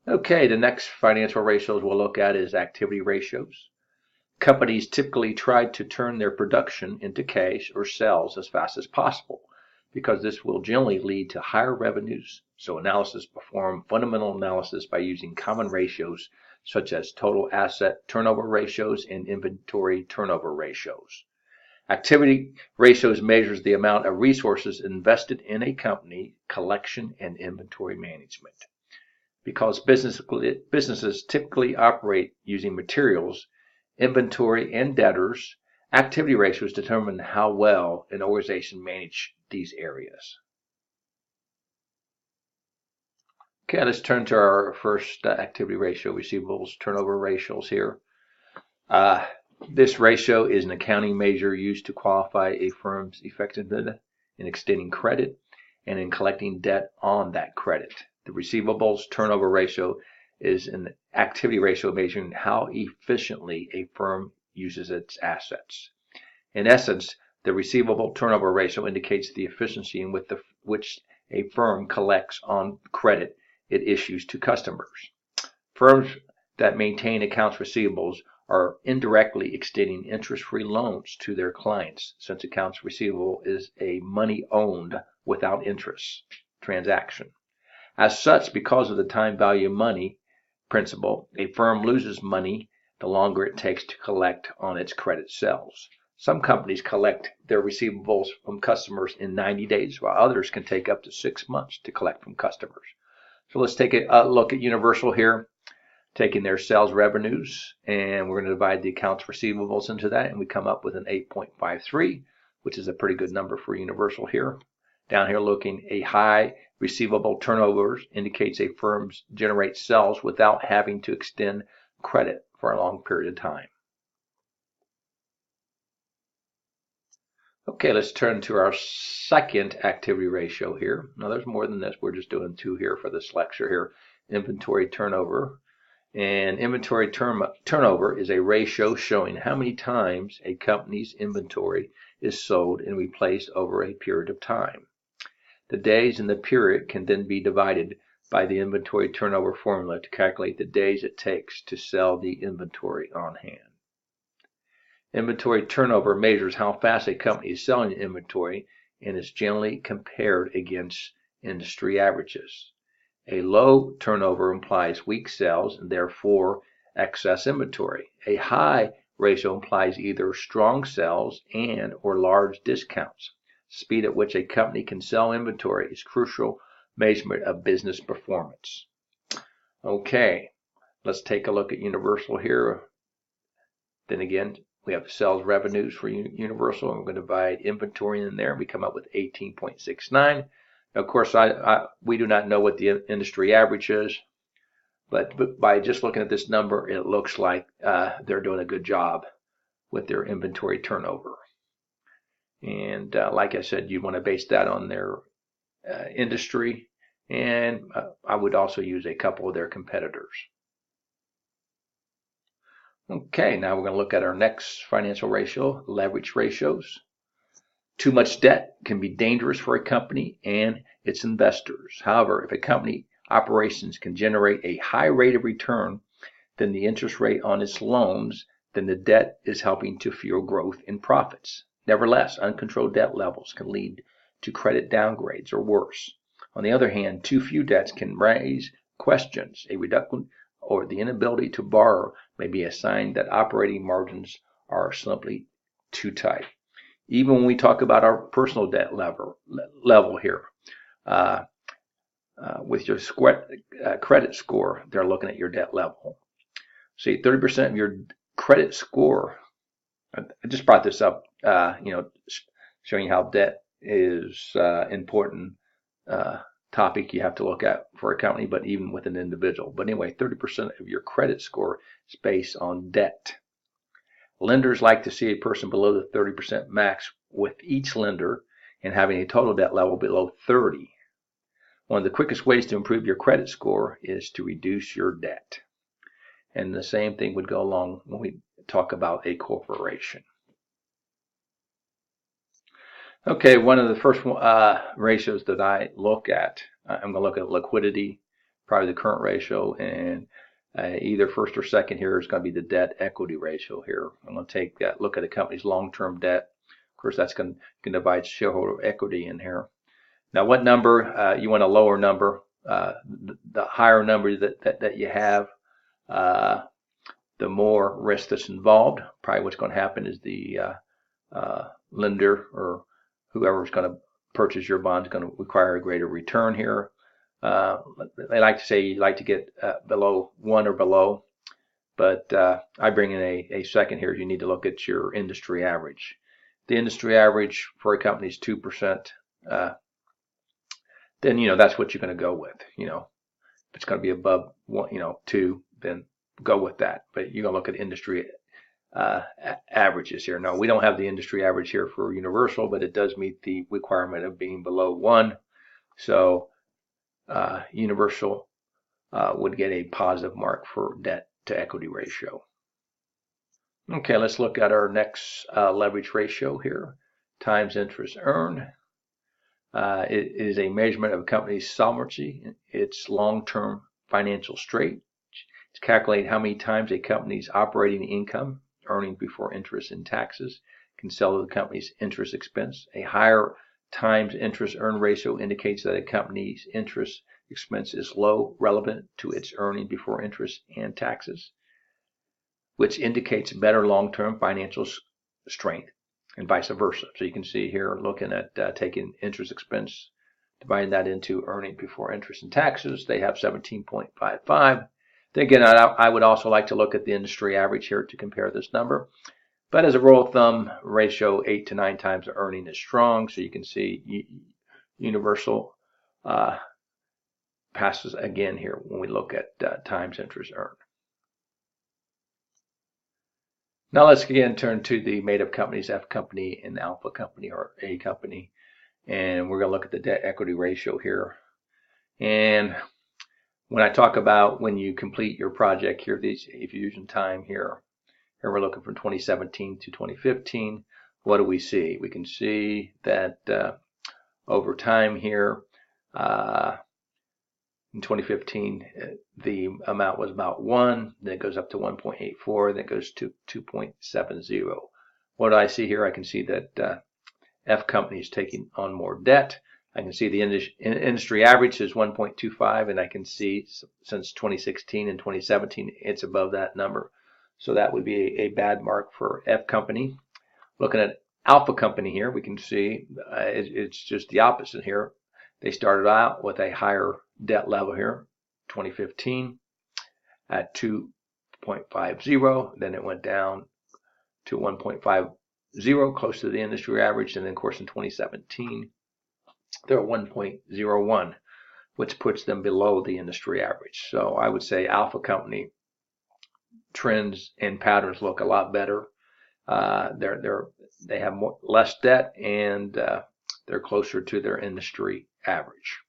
Okay, the next financial ratios we'll look at is activity ratios. Companies typically try to turn their production into cash or sales as fast as possible because this will generally lead to higher revenues. So analysts perform fundamental analysis by using common ratios such as total asset turnover ratios and inventory turnover ratios. Activity ratios measures the amount of resources invested in a company, collection, and inventory management. Because businesses typically operate using materials, inventory, and debtors, activity ratios determine how well an organization manages these areas. Okay, let's turn to our first activity ratio, receivables turnover ratios here. Uh, this ratio is an accounting measure used to qualify a firm's effectiveness in extending credit and in collecting debt on that credit. The receivables turnover ratio is an activity ratio measuring how efficiently a firm uses its assets. In essence, the receivable turnover ratio indicates the efficiency in which a firm collects on credit it issues to customers. Firms that maintain accounts receivables are indirectly extending interest-free loans to their clients, since accounts receivable is a money owned without interest transaction. As such, because of the time value of money principle, a firm loses money the longer it takes to collect on its credit sales. Some companies collect their receivables from customers in 90 days, while others can take up to 6 months to collect from customers. So let's take a look at Universal here, taking their sales revenues, and we're going to divide the accounts receivables into that, and we come up with an 8.53, which is a pretty good number for Universal here. Down here looking, a high receivable turnover indicates a firm generates sales without having to extend credit for a long period of time. Okay, let's turn to our second activity ratio here. Now there's more than this. We're just doing two here for this lecture here. Inventory turnover. And inventory turnover is a ratio showing how many times a company's inventory is sold and replaced over a period of time. The days in the period can then be divided by the inventory turnover formula to calculate the days it takes to sell the inventory on hand. Inventory turnover measures how fast a company is selling inventory and is generally compared against industry averages. A low turnover implies weak sales and therefore excess inventory. A high ratio implies either strong sales and or large discounts. Speed at which a company can sell inventory is crucial measurement of business performance. Okay, let's take a look at Universal here. Then again, we have sales revenues for Universal, and we're going to divide inventory in there. We come up with 18.69. Of course, we do not know what the industry average is, but by just looking at this number, it looks like they're doing a good job with their inventory turnover. And like I said, you want to base that on their industry, and I would also use a couple of their competitors. Okay, now we're going to look at our next financial ratio, leverage ratios. Too much debt can be dangerous for a company and its investors. However, if a company operations can generate a high rate of return than the interest rate on its loans, then the debt is helping to fuel growth in profits. Nevertheless, uncontrolled debt levels can lead to credit downgrades or worse. On the other hand, too few debts can raise questions. A reduction or the inability to borrow may be a sign that operating margins are simply too tight. Even when we talk about our personal debt level here, with your credit score, they're looking at your debt level. See, 30% of your credit score. I just brought this up, showing how debt is important topic you have to look at for a company, but even with an individual. But anyway, 30% of your credit score is based on debt. Lenders like to see a person below the 30% max with each lender and having a total debt level below 30. One of the quickest ways to improve your credit score is to reduce your debt. And the same thing would go along when we talk about a corporation. Okay, one of the first ratios that I look at, I'm going to look at liquidity probably the current ratio, and either first or second here is going to be the debt equity ratio here. I'm going to take that look at the company's long-term debt. Of course, that's going to divide shareholder equity in here. Now, what number? You want a lower number. The higher number that you have, the more risk that's involved. Probably what's going to happen is the lender or whoever's going to purchase your bond is going to require a greater return here. They like to say you like to get below 1 or below, but I bring in a second here. You need to look at your industry average. The industry average for a company is 2%. Then that's what you're going to go with. If it's going to be above 1, 2, then go with that. But you're going to look at industry averages here. No, we don't have the industry average here for Universal, but it does meet the requirement of being below 1. So Universal would get a positive mark for debt to equity ratio. Okay, let's look at our next leverage ratio here, times interest earned. It is a measurement of a company's solvency, its long-term financial strength. It's calculating how many times a company's operating income, earnings before interest and taxes, can sell the company's interest expense. A higher times interest earned ratio indicates that a company's interest expense is low, relevant to its earnings before interest and taxes, which indicates better long-term financial strength, and vice versa. So you can see here, looking at taking interest expense, dividing that into earnings before interest and taxes, they have 17.55. Then again, I would also like to look at the industry average here to compare this number. But as a rule of thumb, ratio 8 to 9 times the earning is strong. So you can see Universal passes again here when we look at times interest earned. Now let's again turn to the made-up companies, F company and alpha company or A company. And we're going to look at the debt equity ratio here. And when I talk about when you complete your project here, if you're using time here we're looking from 2017 to 2015. What do we see? We can see that over time here, in 2015, the amount was about 1, then it goes up to 1.84, then it goes to 2.70. What do I see here? I can see that F company is taking on more debt. I can see the industry average is 1.25, and I can see since 2016 and 2017, it's above that number. So that would be a bad mark for F company. Looking at alpha company here, we can see it's just the opposite here. They started out with a higher debt level here, 2015 at 2.50. Then it went down to 1.50, close to the industry average. And then, of course, in 2017, they're at 1.01, which puts them below the industry average. So I would say alpha company trends and patterns look a lot better. They have less debt, and they're closer to their industry average.